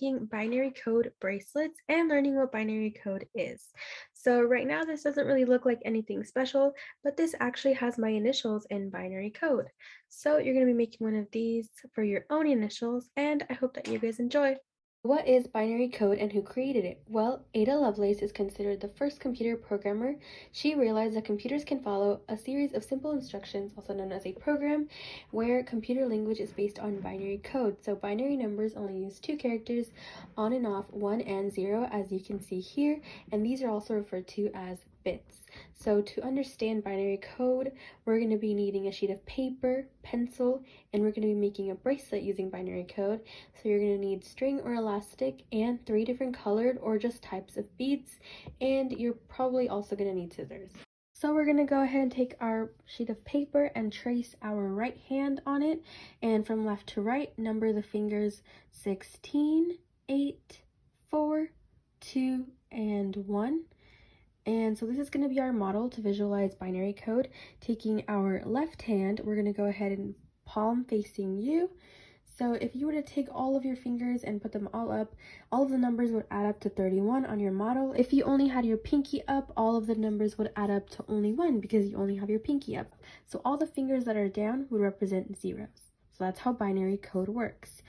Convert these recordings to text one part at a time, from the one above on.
making binary code bracelets and learning what binary code is. So right now this doesn't really look like anything special, but this actually has my initials in binary code. So you're going to be making one of these for your own initials, and I hope that you guys enjoy. What is binary code and who created it? Well, Ada Lovelace is considered the first computer programmer. She realized that computers can follow a series of simple instructions, also known as a program, where computer language is based on binary code. So binary numbers only use two characters, on and off, 1 and 0, as you can see here, and these are also referred to as bits. So to understand binary code, we're going to be needing a sheet of paper, pencil, and we're going to be making a bracelet using binary code. So you're going to need string or elastic and 3 different colored or just types of beads, and you're probably also going to need scissors. So we're going to go ahead and take our sheet of paper and trace our right hand on it, and from left to right, number the fingers 16, 8, 4, 2, and 1. And so this is going to be our model to visualize binary code. Taking our left hand, we're going to go ahead and palm facing you. So if you were to take all of your fingers and put them all up, all of the numbers would add up to 31 on your model. If you only had your pinky up, all of the numbers would add up to only 1 because you only have your pinky up. So all the fingers that are down would represent zeros. So that's how binary code works.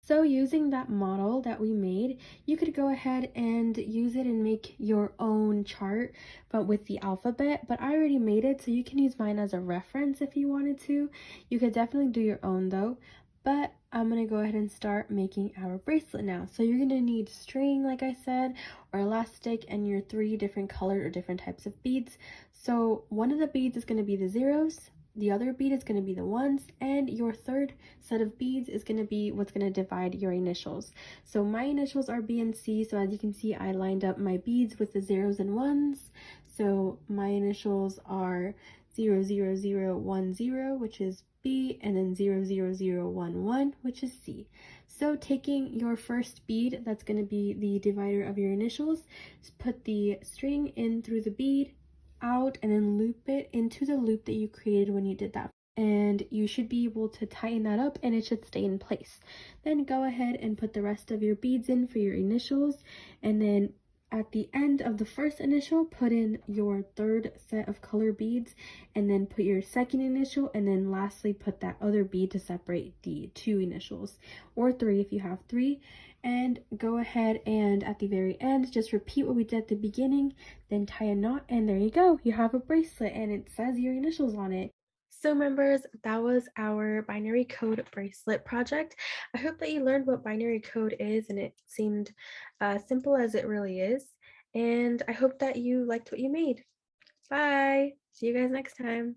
So using that model that we made, you could go ahead and use it and make your own chart, but with the alphabet. But I already made it, so you can use mine as a reference if you wanted to. You could definitely do your own though. But I'm going to go ahead and start making our bracelet now. So you're going to need string, like I said, or elastic, and your 3 different colored or different types of beads. So one of the beads is going to be the zeros. The other bead is going to be the ones, and your third set of beads is going to be what's going to divide your initials. So my initials are B and C, so as you can see, I lined up my beads with the zeros and ones. So my initials are 00010, which is B, and then 00011, which is C. So taking your first bead, that's going to be the divider of your initials, just put the string in through the bead, out, and then loop it into the loop that you created when you did that, and you should be able to tighten that up and it should stay in place. Then go ahead and put the rest of your beads in for your initials, and then at the end of the first initial, put in your third set of color beads, and then put your second initial, and then lastly put that other bead to separate the 2 initials, or 3 if you have 3. And go ahead and at the very end, just repeat what we did at the beginning, then tie a knot, and there you go. You have a bracelet and it says your initials on it. So members, that was our binary code bracelet project. I hope that you learned what binary code is and it seemed simple as it really is. And I hope that you liked what you made. Bye. See you guys next time.